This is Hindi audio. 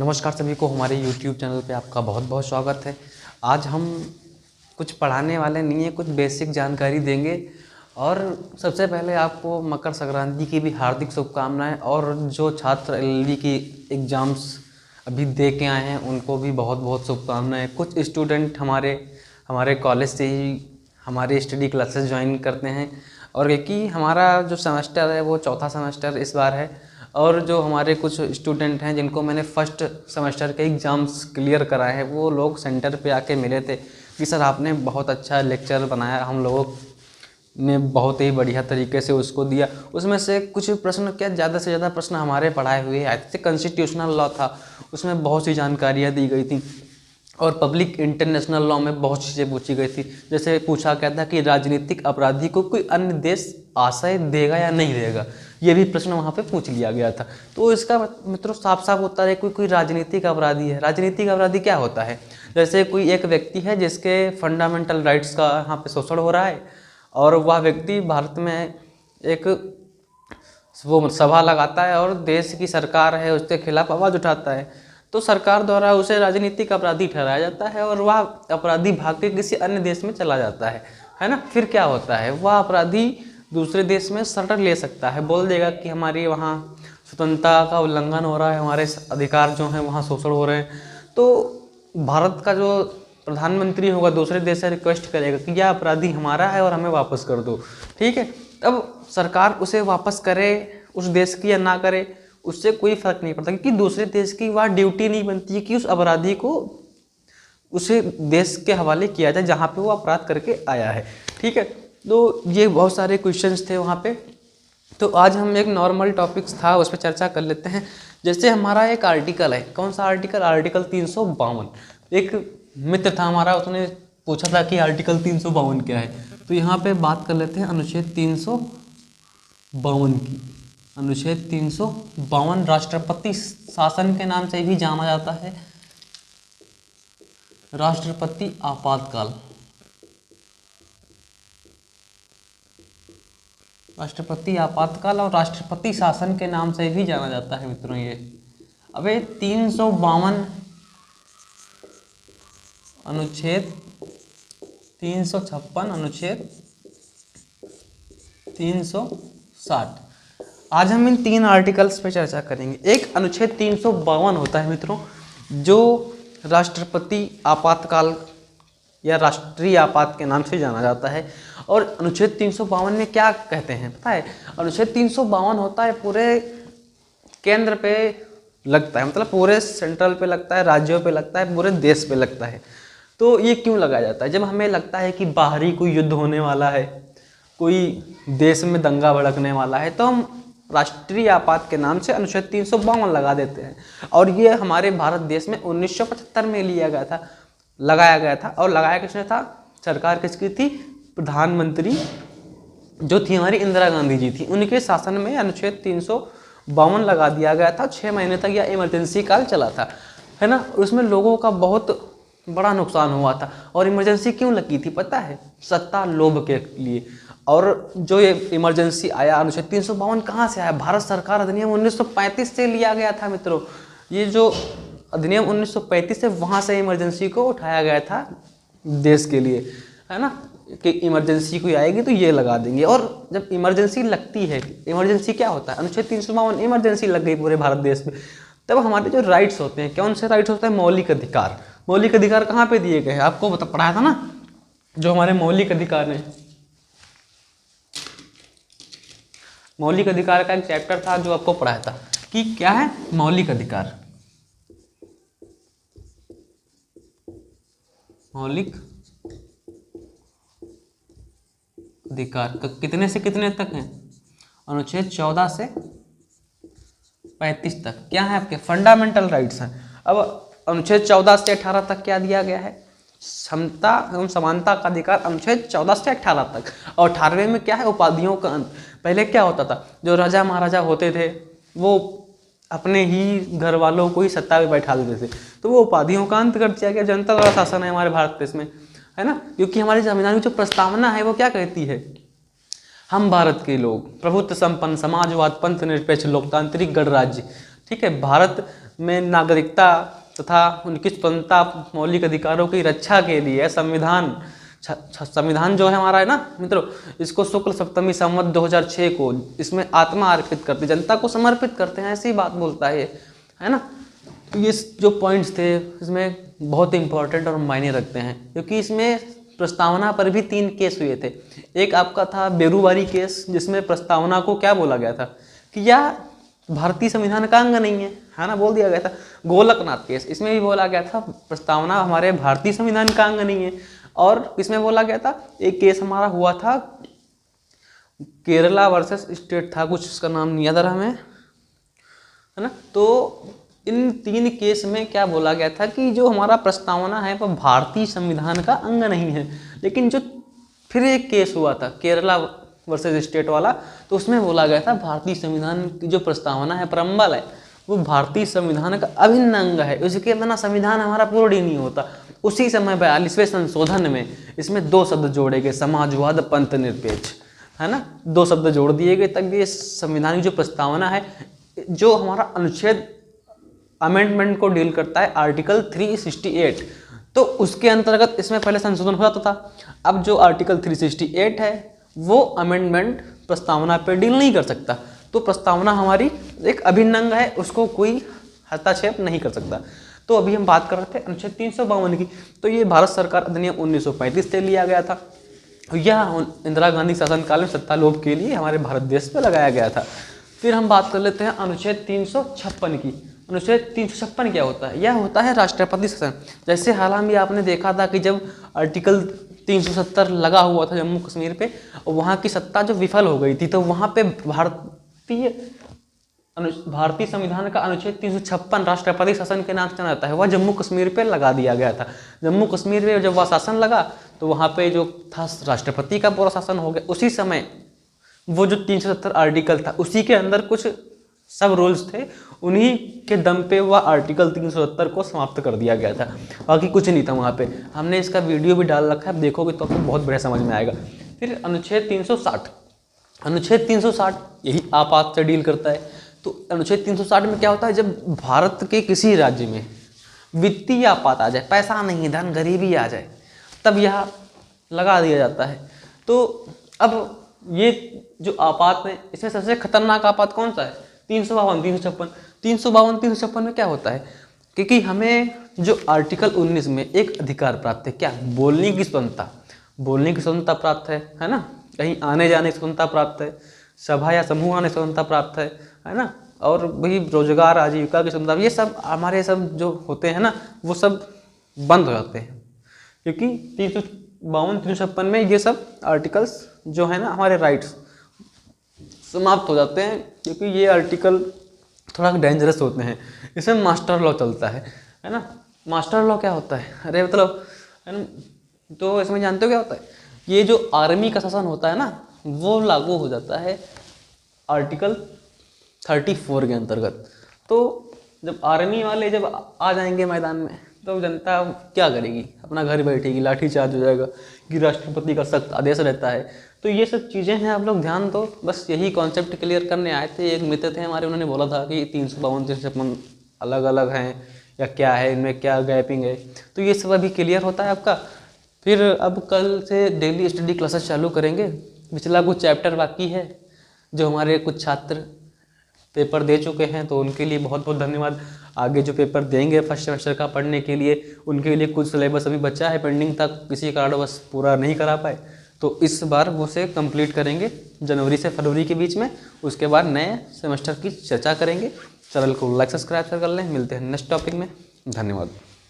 नमस्कार सभी को, हमारे YouTube चैनल पे आपका बहुत बहुत स्वागत है। आज हम कुछ पढ़ाने वाले नहीं हैं, कुछ बेसिक जानकारी देंगे। और सबसे पहले आपको मकर संक्रांति की भी हार्दिक शुभकामनाएं। और जो छात्र एलएलबी की एग्ज़ाम्स अभी दे के आए हैं उनको भी बहुत बहुत शुभकामनाएं। कुछ स्टूडेंट हमारे कॉलेज से ही हमारे स्टडी क्लासेस ज्वाइन करते हैं, और क्योंकि हमारा जो सेमेस्टर है वो चौथा सेमेस्टर इस बार है। और जो हमारे कुछ स्टूडेंट हैं जिनको मैंने फर्स्ट सेमेस्टर के एग्ज़ाम्स क्लियर कराए हैं, वो लोग सेंटर पे आके मिले थे कि सर आपने बहुत अच्छा लेक्चर बनाया, हम लोगों ने बहुत ही बढ़िया तरीके से उसको दिया। उसमें से कुछ प्रश्न, क्या ज़्यादा से ज़्यादा प्रश्न हमारे पढ़ाए हुए आए थे। कॉन्स्टिट्यूशनल लॉ था, उसमें बहुत सी जानकारियाँ दी गई थी। और पब्लिक इंटरनेशनल लॉ में बहुत चीज़ें पूछी गई थी। जैसे पूछा गया था कि राजनीतिक अपराधी को कोई अन्य देश आश्रय देगा या नहीं देगा, ये भी प्रश्न वहाँ पे पूछ लिया गया था। तो इसका मित्रों साफ साफ होता है कोई राजनीतिक अपराधी है। राजनीतिक अपराधी क्या होता है? जैसे कोई एक व्यक्ति है जिसके फंडामेंटल राइट्स का यहाँ पे शोषण हो रहा है, और वह व्यक्ति भारत में एक वो सभा लगाता है और देश की सरकार है उसके खिलाफ आवाज़ उठाता है, तो सरकार द्वारा उसे राजनीतिक अपराधी ठहराया जाता है और वह अपराधी भाग के किसी अन्य देश में चला जाता है ना। फिर क्या होता है, वह अपराधी दूसरे देश में शरण ले सकता है, बोल देगा कि हमारी वहाँ स्वतंत्रता का उल्लंघन हो रहा है, हमारे अधिकार जो हैं वहाँ शोषण हो रहे हैं। तो भारत का जो प्रधानमंत्री होगा दूसरे देश से रिक्वेस्ट करेगा कि यह अपराधी हमारा है और हमें वापस कर दो, ठीक है। तब सरकार उसे वापस करे उस देश की या ना करे, उससे कोई फर्क नहीं पड़ता, क्योंकि दूसरे देश की वह ड्यूटी नहीं बनती है कि उस अपराधी को उसे देश के हवाले किया जाए जहाँ पे वो अपराध करके आया है, ठीक है। तो ये बहुत सारे क्वेश्चंस थे वहाँ पे। तो आज हम एक नॉर्मल टॉपिक्स था उस पर चर्चा कर लेते हैं। जैसे हमारा एक आर्टिकल है, कौन सा आर्टिकल? आर्टिकल 352। एक मित्र था हमारा, उसने पूछा था कि आर्टिकल 352 क्या है, तो यहाँ पे बात कर लेते हैं अनुच्छेद 352 की। अनुच्छेद 352 राष्ट्रपति शासन के नाम से भी जाना जाता है, राष्ट्रपति आपातकाल। राष्ट्रपति आपातकाल और राष्ट्रपति शासन के नाम से भी जाना जाता है मित्रों ये। अबे 352 अनुच्छेद 356 अनुच्छेद 360। आज हम इन तीन आर्टिकल्स पे चर्चा करेंगे। एक अनुच्छेद 352 होता है मित्रों, जो राष्ट्रपति आपातकाल या राष्ट्रीय आपात के नाम से जाना जाता है। और अनुच्छेद 352 में क्या कहते हैं पता है? अनुच्छेद 352 होता है पूरे केंद्र पे लगता है, मतलब पूरे सेंट्रल पे लगता है, राज्यों पे लगता है, पूरे देश पे लगता है। तो ये क्यों लगाया जाता है? जब हमें लगता है कि बाहरी कोई युद्ध होने वाला है, कोई देश में दंगा भड़कने वाला है, तो हम राष्ट्रीय आपात के नाम से अनुच्छेद 352 लगा देते हैं। और ये हमारे भारत देश में 1975 में लगाया गया था। और लगाया किसने था? सरकार किसकी थी? प्रधानमंत्री जो थी हमारी इंदिरा गांधी जी थी, उनके शासन में अनुच्छेद 352 लगा दिया गया था। 6 महीने तक यह इमरजेंसी काल चला था, है ना। उसमें लोगों का बहुत बड़ा नुकसान हुआ था। और इमरजेंसी क्यों लगी थी पता है? सत्ता लोभ के लिए। और जो ये इमरजेंसी आया, अनुच्छेद 352 कहाँ से आया? भारत सरकार अधिनियम 1935 से लिया गया था मित्रों। ये जो अधिनियम 1935 से, वहाँ से इमरजेंसी को उठाया गया था देश के लिए, है ना, कि इमरजेंसी कोई आएगी तो ये लगा देंगे। और जब इमरजेंसी लगती है, इमरजेंसी क्या होता है? अनुच्छेद 352 इमरजेंसी लग गई पूरे भारत देश में, तब हमारे जो राइट्स होते हैं, कौन से राइट्स होते हैं? मौलिक अधिकार। मौलिक अधिकार कहाँ पे दिए गए हैं? आपको पढ़ाया था ना, जो हमारे मौलिक अधिकार हैं। मौलिक अधिकार का एक चैप्टर था जो आपको पढ़ाया था कि क्या है मौलिक अधिकार। मौलिक अधिकार कितने से कितने तक हैं? अनुच्छेद 14 से 35 तक क्या है? आपके फंडामेंटल राइट्स हैं। अब अनुच्छेद 14 से 18 तक क्या दिया गया है? समता एवं समानता का अधिकार, अनुच्छेद 14 से 18 तक। और 18वें में क्या है? उपाधियों का अंत। पहले क्या होता था? जो राजा महाराजा होते थे वो अपने ही घर वालों को ही सत्ता पे बैठा देते थे, तो वो उपाधियों का अंत कर दिया गया। जनता द्वारा शासन है हमारे भारत देश में, है ना। क्योंकि हमारे संविधान की जो प्रस्तावना है वो क्या कहती है? हम भारत के लोग प्रभुत्व संपन्न समाजवाद पंथ निरपेक्ष लोकतांत्रिक गणराज्य, ठीक है, भारत में नागरिकता तथा उनकी स्वतंत्रता मौलिक अधिकारों की रक्षा के लिए संविधान जो है हमारा है ना मित्रों, इसको शुक्ल सप्तमी संवत 2006 को इसमें आत्मा अर्पित करते, जनता को समर्पित करते हैं, ऐसी बात बोलता है ये, है ना। तो ये जो पॉइंट्स थे इसमें बहुत इंपॉर्टेंट और मायने रखते हैं, क्योंकि इसमें प्रस्तावना पर भी 3 केस हुए थे। एक आपका था बेरूवारी केस, जिसमें प्रस्तावना को क्या बोला गया था कि यह भारतीय संविधान का अंग नहीं है ना, बोल दिया गया था। गोलकनाथ केस, इसमें भी बोला गया था प्रस्तावना हमारे भारतीय संविधान का अंग नहीं है। और इसमें बोला गया था, एक केस हमारा हुआ था केरला वर्सेस स्टेट था कुछ, उसका नाम नहीं याद आ रहा हमें, है ना। तो इन 3 केस में क्या बोला गया था कि जो हमारा प्रस्तावना है वह भारतीय संविधान का अंग नहीं है। लेकिन जो फिर एक केस हुआ था केरला वर्सेस स्टेट वाला, तो उसमें बोला गया था भारतीय संविधान की जो प्रस्तावना है, प्रम्बल है, वो भारतीय संविधान का अभिन्न अंग है, उसके बिना संविधान हमारा पूर्ण ही नहीं होता। उसी समय 42वें संशोधन में इसमें 2 शब्द जोड़े गए, समाजवाद पंथ निरपेक्ष, है ना, 2 शब्द जोड़ दिए गए, तब ये संविधान की जो प्रस्तावना है, जो हमारा अनुच्छेद अमेंडमेंट को डील करता है आर्टिकल 368, तो उसके अंतर्गत इसमें पहले संशोधन हो जाता था। अब जो आर्टिकल 368 है वो अमेंडमेंट प्रस्तावना पे डील नहीं कर सकता, तो प्रस्तावना हमारी एक अभिन्न अंग है, उसको कोई हस्तक्षेप नहीं कर सकता। तो अभी हम बात कर रहे थे अनुच्छेद 352 की, तो ये भारत सरकार अधिनियम 1935 से लिया गया था। यह इंदिरा गांधी शासनकाल में सत्ता लोप के लिए हमारे भारत देश पे लगाया गया था। फिर हम बात कर लेते हैं अनुच्छेद 356 की। अनुच्छेद 356 क्या होता है? यह होता है राष्ट्रपति शासन। जैसे हाल ही में आपने देखा था कि जब आर्टिकल 370 लगा हुआ था जम्मू कश्मीर पे, वहाँ की सत्ता जो विफल हो गई थी, तो वहाँ पे भारतीय संविधान का अनुच्छेद 356 राष्ट्रपति शासन के नाम से जाना जाता है, वह जम्मू कश्मीर पे लगा दिया गया था। जम्मू कश्मीर में जब वह शासन लगा तो वहाँ पे जो था राष्ट्रपति का पूरा शासन हो गया। उसी समय वो जो 370 आर्टिकल था उसी के अंदर कुछ सब रूल्स थे, उन्हीं के दम पे वह आर्टिकल 370 को समाप्त कर दिया गया था, बाकी कुछ नहीं था वहाँ पे। हमने इसका वीडियो भी डाल रखा है, देखोगे तो आपको बहुत बढ़िया समझ में आएगा। फिर अनुच्छेद 360, अनुच्छेद 360 यही आपात से डील करता है। तो अनुच्छेद 360 में क्या होता है, जब भारत के किसी राज्य में वित्तीय आपात आ जाए, पैसा नहीं धन गरीबी आ जाए, तब यह लगा दिया जाता है। तो अब ये जो आपात है, इसमें सबसे खतरनाक आपात कौन सा है? 352 356। 352 356 में क्या होता है, क्योंकि हमें जो आर्टिकल 19 में एक अधिकार प्राप्त है, क्या? बोलने की स्वतंत्रता, बोलने की स्वतंत्रता प्राप्त है ना, कहीं आने जाने की स्वतंत्रता प्राप्त है, सभा या समूह आने की स्वतंत्रता प्राप्त है ना, और वही रोजगार आजीविका की स्वतंत्रता, ये सब हमारे सब जो होते हैं ना वो सब बंद हो जाते हैं, क्योंकि 352 356 में ये सब आर्टिकल्स जो है ना हमारे राइट्स समाप्त हो जाते हैं, क्योंकि ये आर्टिकल थोड़ा डेंजरस होते हैं। इसमें मास्टर लॉ चलता है ना। मास्टर लॉ क्या होता है? अरे मतलब है ना, तो इसमें जानते हो क्या होता है? ये जो आर्मी का शासन होता है ना वो लागू हो जाता है आर्टिकल 34 के अंतर्गत। तो जब आर्मी वाले जब आ जाएंगे मैदान में तो जनता क्या करेगी? अपना घर बैठेगी, लाठी चार्ज हो जाएगा कि राष्ट्रपति का सख्त आदेश रहता है। तो ये सब चीज़ें हैं, आप लोग ध्यान दो। बस यही कॉन्सेप्ट क्लियर करने आए थे। एक मित्र थे हमारे, उन्होंने बोला था कि 352 356 अलग अलग हैं या क्या है, इनमें क्या गैपिंग है, तो ये सब अभी क्लियर होता है आपका। फिर अब कल से डेली स्टडी क्लासेस चालू करेंगे। पिछला कुछ चैप्टर बाकी है, जो हमारे कुछ छात्र पेपर दे चुके हैं, तो उनके लिए बहुत बहुत धन्यवाद। आगे जो पेपर देंगे फर्स्ट सेमेस्टर का पढ़ने के लिए, उनके लिए कुछ सिलेबस अभी बचा है पेंडिंग था, किसी कारणवश पूरा नहीं करा पाए, तो इस बार वो से कंप्लीट करेंगे जनवरी से फरवरी के बीच में। उसके बाद नए सेमेस्टर की चर्चा करेंगे। चैनल को लाइक सब्सक्राइब कर लें। मिलते हैं नेक्स्ट टॉपिक में। धन्यवाद।